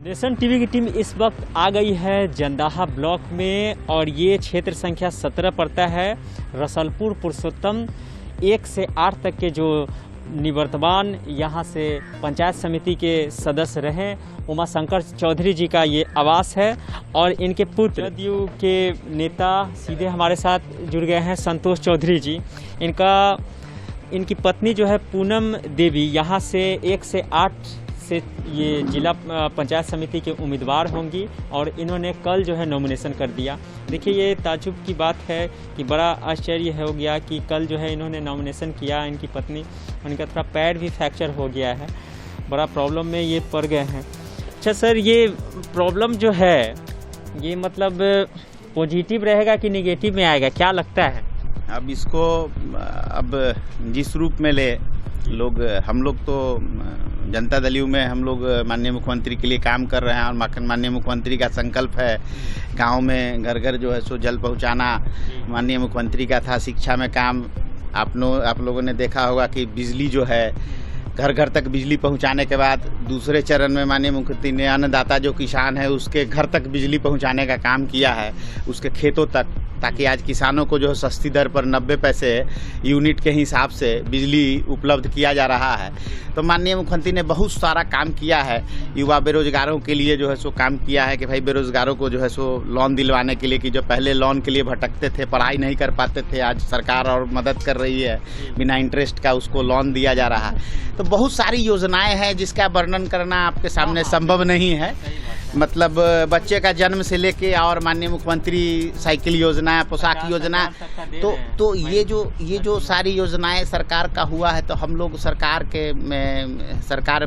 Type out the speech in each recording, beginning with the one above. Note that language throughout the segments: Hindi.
नेशन टीवी की टीम इस वक्त आ गई है जंदाहा ब्लॉक में और ये क्षेत्र संख्या 17 पड़ता है। रसलपुर पुरुषोत्तम 1 से 8 तक के जो निवर्तमान यहाँ से पंचायत समिति के सदस्य रहे उमा शंकर चौधरी जी का ये आवास है और इनके पुत्र जदयू के नेता सीधे हमारे साथ जुड़ गए हैं संतोष चौधरी जी। इनकी पत्नी जो है पूनम देवी यहाँ से 1 से 8 से ये जिला पंचायत समिति के उम्मीदवार होंगी और इन्होंने कल जो है नॉमिनेशन कर दिया। देखिए ये ताज्जुब की बात है कि बड़ा आश्चर्य हो गया कि कल जो है इन्होंने नॉमिनेशन किया। इनकी पत्नी, उनका थोड़ा पैर भी फ्रैक्चर हो गया है, बड़ा प्रॉब्लम में ये पड़ गए हैं। अच्छा सर, ये प्रॉब्लम जो है ये मतलब पॉजिटिव रहेगा कि निगेटिव में आएगा, क्या लगता है? अब इसको जिस रूप में ले लोग, हम लोग तो जनता दल में हम लोग माननीय मुख्यमंत्री के लिए काम कर रहे हैं और माननीय मुख्यमंत्री का संकल्प है गांव में घर घर जो है सो जल पहुंचाना। माननीय मुख्यमंत्री का था शिक्षा में काम। आप लोगों ने देखा होगा कि बिजली जो है घर घर तक बिजली पहुंचाने के बाद दूसरे चरण में माननीय मुख्यमंत्री ने अन्नदाता जो किसान है उसके घर तक बिजली पहुंचाने का काम किया है, उसके खेतों तक, ताकि आज किसानों को जो है सस्ती दर पर 90 पैसे यूनिट के हिसाब से बिजली उपलब्ध किया जा रहा है। तो माननीय मुख्यमंत्री ने बहुत सारा काम किया है। युवा बेरोजगारों के लिए जो है सो काम किया है कि भाई बेरोजगारों को जो है सो लोन दिलवाने के लिए, कि जो पहले लोन के लिए भटकते थे, पढ़ाई नहीं कर पाते थे, आज सरकार और मदद कर रही है, बिना इंटरेस्ट का उसको लोन दिया जा रहा है। तो बहुत सारी योजनाएं हैं जिसका वर्णन करना आपके सामने संभव नहीं है। मतलब बच्चे का जन्म से लेके और माननीय मुख्यमंत्री साइकिल योजना, पोशाक योजना, तो ये जो सारी योजनाएं सरकार का हुआ है। तो हम लोग सरकार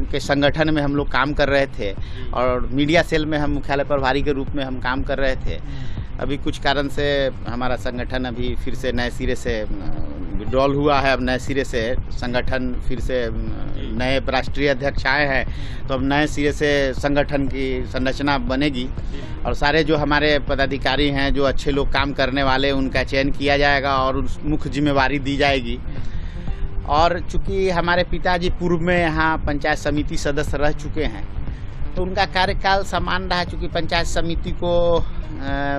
के संगठन में हम लोग काम कर रहे थे और मीडिया सेल में हम मुख्यालय प्रभारी के रूप में हम काम कर रहे थे। अभी कुछ कारण से हमारा संगठन अभी फिर से नए सिरे से विड्रॉल हुआ है। अब नए सिरे से संगठन फिर से नए राष्ट्रीय अध्यक्ष आए हैं, तो अब नए सिरे से संगठन की संरचना बनेगी और सारे जो हमारे पदाधिकारी हैं, जो अच्छे लोग काम करने वाले, उनका चयन किया जाएगा और उस मुख्य जिम्मेवारी दी जाएगी। और चूँकि हमारे पिताजी पूर्व में यहाँ पंचायत समिति सदस्य रह चुके हैं तो उनका कार्यकाल समान रहा। चूँकि पंचायत समिति को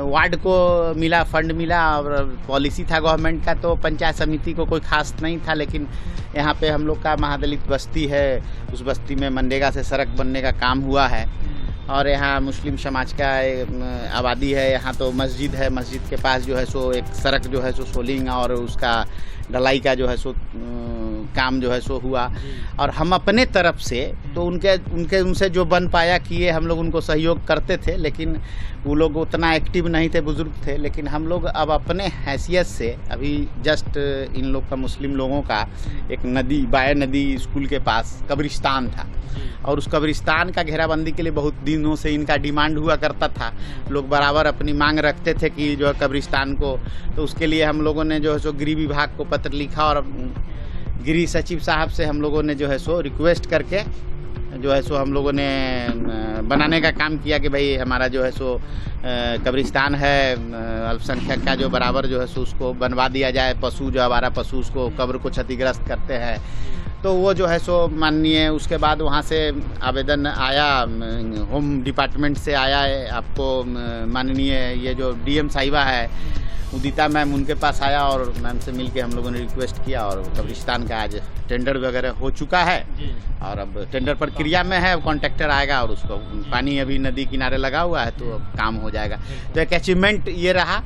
वार्ड को मिला, फंड मिला और पॉलिसी था गवर्नमेंट का, तो पंचायत समिति को कोई खास नहीं था। लेकिन यहाँ पे हम लोग का महादलित बस्ती है, उस बस्ती में मनरेगा से सड़क बनने का काम हुआ है और यहाँ मुस्लिम समाज का आबादी है। यहाँ तो मस्जिद है, मस्जिद के पास जो है सो एक सड़क जो है सो सोलिंग और उसका ढलाई का जो है सो काम जो है सो हुआ। और हम अपने तरफ से तो उनसे जो बन पाया किए, हम लोग उनको सहयोग करते थे, लेकिन वो लोग उतना एक्टिव नहीं थे, बुजुर्ग थे। लेकिन हम लोग अब अपने हैसियत से, अभी जस्ट इन लोग का, मुस्लिम लोगों का एक नदी, बाय नदी स्कूल के पास कब्रिस्तान था और उस कब्रिस्तान का घेराबंदी के लिए बहुत दिनों से इनका डिमांड हुआ करता था। लोग बराबर अपनी मांग रखते थे कि जो है कब्रिस्तान को, तो उसके लिए हम लोगों ने जो है सो गृह विभाग को पत्र लिखा और गृह सचिव साहब से हम लोगों ने जो है सो रिक्वेस्ट करके जो है सो हम लोगों ने बनाने का काम किया कि भाई हमारा जो है सो कब्रिस्तान है अल्पसंख्यक का, जो बराबर जो है सो उसको बनवा दिया जाए। पशु जो हमारा पशु उसको कब्र को क्षतिग्रस्त करते हैं, तो वो जो है सो माननीय, उसके बाद वहाँ से आवेदन आया, होम डिपार्टमेंट से आया है आपको माननीय ये जो डीएम साहिबा है उदिता मैम, उनके पास आया और मैम से मिलके हम लोगों ने रिक्वेस्ट किया और कब्रिस्तान का आज टेंडर वगैरह हो चुका है और अब टेंडर प्रक्रिया में है। कॉन्ट्रैक्टर आएगा और उसको पानी अभी नदी किनारे लगा हुआ है तो अब काम हो जाएगा। तो एक अचीवमेंट ये रहा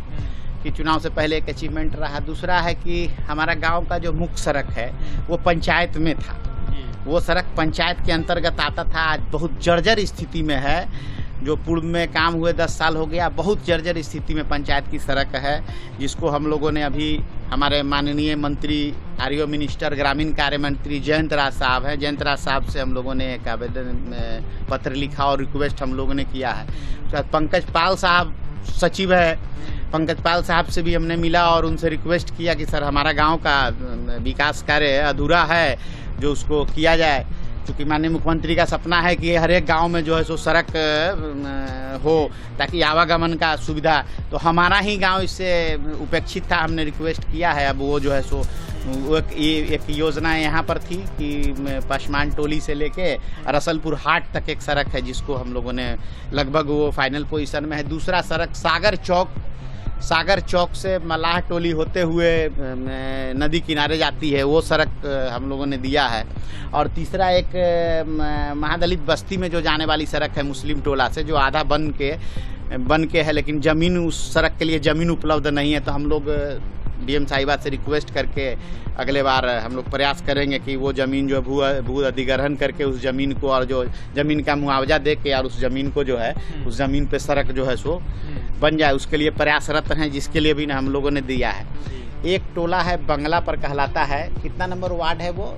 कि चुनाव से पहले एक अचीवमेंट रहा। दूसरा है कि हमारा गाँव का जो मुख्य सड़क है वो पंचायत में था, वो सड़क पंचायत के अंतर्गत आता था, आज बहुत जर्जर स्थिति में है। जो पूर्व में काम हुए 10 साल हो गया, बहुत जर्जर स्थिति में पंचायत की सड़क है, जिसको हम लोगों ने अभी हमारे माननीय मंत्री आरओ मिनिस्टर ग्रामीण कार्य मंत्री जयंत राज साहब हैं, जयंत राज साहब से हम लोगों ने एक आवेदन पत्र लिखा और रिक्वेस्ट हम लोगों ने किया है। उसके बाद पंकज पाल साहब सचिव है, पंकज पाल साहब से भी हमने मिला और उनसे रिक्वेस्ट किया कि सर हमारा गाँव का विकास कार्य अधूरा है, जो उसको किया जाए। क्योंकि माननीय मुख्यमंत्री का सपना है कि हर एक गांव में जो है सो सड़क हो ताकि आवागमन का सुविधा, तो हमारा ही गांव इससे उपेक्षित था, हमने रिक्वेस्ट किया है। अब वो जो है सो वो एक योजना यहाँ पर थी कि पशमान टोली से लेके रसलपुर हाट तक एक सड़क है जिसको हम लोगों ने लगभग वो फाइनल पोजीशन में है। दूसरा सड़क सागर चौक से मलाह टोली होते हुए नदी किनारे जाती है, वो सड़क हम लोगों ने दिया है। और तीसरा एक महादलित बस्ती में जो जाने वाली सड़क है मुस्लिम टोला से, जो आधा बन के है, लेकिन ज़मीन उस सड़क के लिए ज़मीन उपलब्ध नहीं है। तो हम लोग डीएम साहिबा से रिक्वेस्ट करके अगले बार हम लोग प्रयास करेंगे कि वो ज़मीन जो भू अधिग्रहण करके उस ज़मीन को और जो ज़मीन का मुआवजा दे के और उस ज़मीन को जो है उस ज़मीन पे सड़क जो है सो बन जाए, उसके लिए प्रयासरत हैं, जिसके लिए भी हम लोगों ने दिया है। एक टोला है बंगला पर कहलाता है, कितना नंबर वार्ड है वो,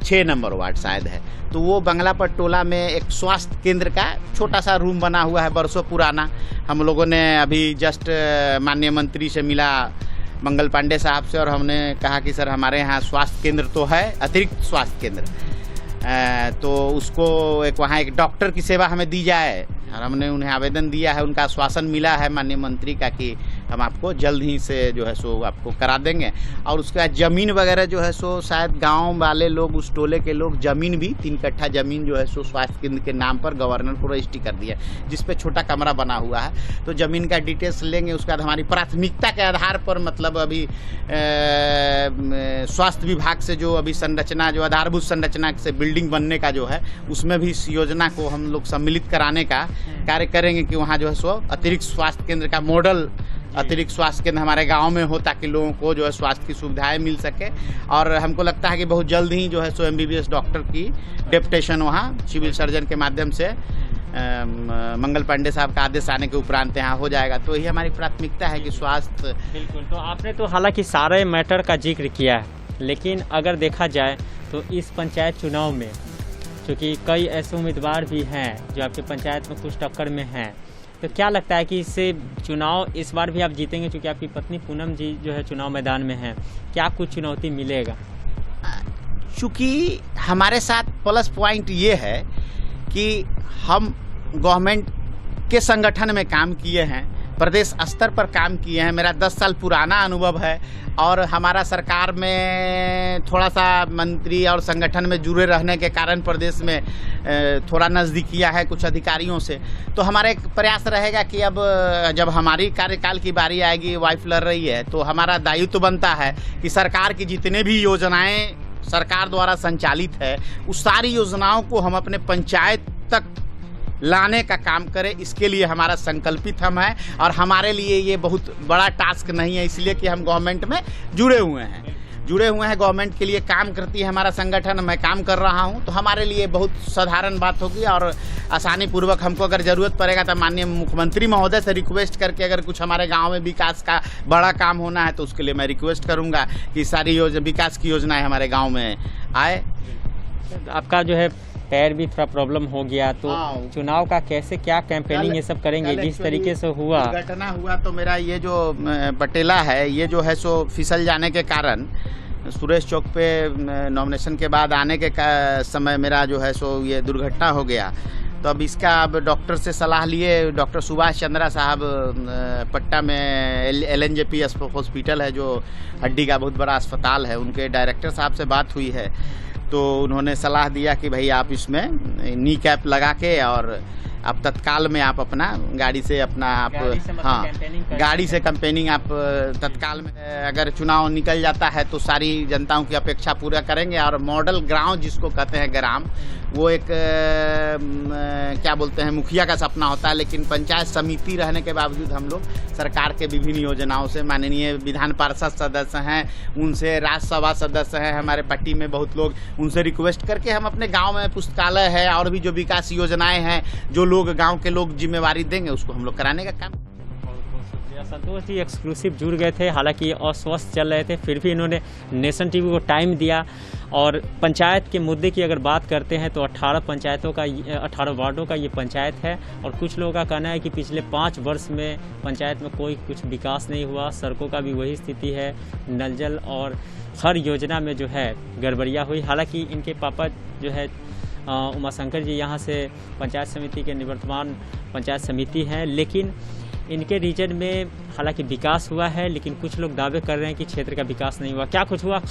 6 नंबर वार्ड शायद है। तो वो बंगला पर टोला में एक स्वास्थ्य केंद्र का छोटा सा रूम बना हुआ है, बरसों पुराना। हम लोगों ने अभी जस्ट माननीय मंत्री से मिला, मंगल पांडे साहब से, और हमने कहा कि सर हमारे यहाँ स्वास्थ्य केंद्र तो है, अतिरिक्त स्वास्थ्य केंद्र, तो उसको वहाँ एक डॉक्टर की सेवा हमें दी जाए। और हमने उन्हें आवेदन दिया है, उनका आश्वासन मिला है माननीय मंत्री का कि हम आपको जल्द ही से जो है सो आपको करा देंगे। और उसके बाद ज़मीन वगैरह जो है सो शायद गांव वाले लोग, उस टोले के लोग ज़मीन भी 3 कट्ठा ज़मीन जो है सो स्वास्थ्य केंद्र के नाम पर गवर्नर को रजिस्ट्री कर दिया, जिस पे छोटा कमरा बना हुआ है। तो ज़मीन का डिटेल्स लेंगे, उसके बाद हमारी प्राथमिकता के आधार पर, मतलब अभी स्वास्थ्य विभाग से जो अभी संरचना, जो आधारभूत संरचना से बिल्डिंग बनने का जो है, उसमें भी इस योजना को हम लोग सम्मिलित कराने का कार्य करेंगे कि वहाँ जो है सो अतिरिक्त स्वास्थ्य केंद्र का मॉडल अतिरिक्त स्वास्थ्य केंद्र हमारे गांव में हो, ताकि लोगों को जो है स्वास्थ्य की सुविधाएं मिल सके। और हमको लगता है कि बहुत जल्द ही जो है सो MBBS डॉक्टर की डेप्यूटेशन वहाँ सिविल सर्जन के माध्यम से मंगल पांडे साहब का आदेश आने के उपरांत यहाँ हो जाएगा। तो यही हमारी प्राथमिकता है कि स्वास्थ्य। बिल्कुल। तो आपने तो हालांकि सारे मैटर का जिक्र किया है, लेकिन अगर देखा जाए तो इस पंचायत चुनाव में क्योंकि कई ऐसे उम्मीदवार भी हैं जो आपके पंचायत में कुछ टक्कर में हैं, तो क्या लगता है कि इससे चुनाव इस बार भी आप जीतेंगे? क्योंकि आपकी पत्नी पूनम जी जो है चुनाव मैदान में हैं, क्या कुछ चुनौती मिलेगा? चूँकि हमारे साथ प्लस पॉइंट ये है कि हम गवर्नमेंट के संगठन में काम किए हैं, प्रदेश स्तर पर काम किए हैं, मेरा 10 साल पुराना अनुभव है, और हमारा सरकार में थोड़ा सा मंत्री और संगठन में जुड़े रहने के कारण प्रदेश में थोड़ा नज़दीकिया है कुछ अधिकारियों से। तो हमारा एक प्रयास रहेगा कि अब जब हमारी कार्यकाल की बारी आएगी, वाइफ लड़ रही है, तो हमारा दायित्व बनता है कि सरकार की जितने भी योजनाएं सरकार द्वारा संचालित है, उस सारी योजनाओं को हम अपने पंचायत तक लाने का काम करें। इसके लिए हमारा संकल्पित हम हैं, और हमारे लिए ये बहुत बड़ा टास्क नहीं है, इसलिए कि हम गवर्नमेंट में जुड़े हुए हैं, गवर्नमेंट के लिए काम करती है हमारा संगठन, मैं काम कर रहा हूं। तो हमारे लिए बहुत साधारण बात होगी, और आसानी पूर्वक हमको अगर ज़रूरत पड़ेगा तो माननीय मुख्यमंत्री महोदय से रिक्वेस्ट करके, अगर कुछ हमारे गांव में विकास का बड़ा काम होना है तो उसके लिए मैं रिक्वेस्ट करूंगा कि सारी विकास की योजनाएं हमारे गाँव में आए। आपका जो है पैर भी थोड़ा प्रॉब्लम हो गया, तो चुनाव का कैसे क्या कैंपेनिंग ये सब करेंगे? जिस तरीके से हुआ घटना हुआ, तो मेरा ये जो पटेला है, ये जो है सो फिसल जाने के कारण सुरेश चौक पे नॉमिनेशन के बाद आने के समय मेरा जो है सो ये दुर्घटना हो गया। तो अब इसका अब डॉक्टर से सलाह लिए, डॉक्टर सुभाष चंद्रा साहब पट्टा में LNJP हॉस्पिटल है, जो हड्डी का बहुत बड़ा अस्पताल है, उनके डायरेक्टर साहब से बात हुई है। तो उन्होंने सलाह दिया कि भाई आप इसमें नी कैप लगा के, और आप तत्काल में आप अपना गाड़ी से अपना आप गाड़ी से कैंपेनिंग आप तत्काल में, अगर चुनाव निकल जाता है तो सारी जनताओं की अपेक्षा पूरा करेंगे। और मॉडल गांव जिसको कहते हैं ग्राम, वो एक क्या बोलते हैं, मुखिया का सपना होता है, लेकिन पंचायत समिति रहने के बावजूद हम लोग सरकार के विभिन्न योजनाओं से, माननीय विधान पार्षद सदस्य हैं, उनसे राज्यसभा सदस्य हैं हमारे पार्टी में बहुत लोग, उनसे रिक्वेस्ट करके हम अपने गाँव में पुस्तकालय है और भी जो विकास योजनाएँ हैं, जो लोग गांव के लोग जिम्मेवारी देंगे, उसको हम लोग कराने का काम। बहुत शुक्रिया संतोष जी, एक्सक्लूसिव जुड़ गए थे, हालांकि अस्वस्थ चल रहे थे, फिर भी इन्होंने नेशन टीवी को टाइम दिया। और पंचायत के मुद्दे की अगर बात करते हैं तो 18 पंचायतों का, 18 वार्डों का ये पंचायत है, और कुछ लोगों का कहना है कि पिछले 5 वर्ष में पंचायत में कोई कुछ विकास नहीं हुआ, सड़कों का भी वही स्थिति है, नल जल और हर योजना में जो है गड़बड़ियाँ हुई। हालांकि इनके पापा जो है उमाशंकर जी यहाँ से पंचायत समिति के निवर्तमान पंचायत समिति हैं, लेकिन इनके रीजन में हालांकि विकास हुआ है, लेकिन कुछ लोग दावे कर रहे हैं कि क्षेत्र का विकास नहीं हुआ। क्या कुछ हुआ?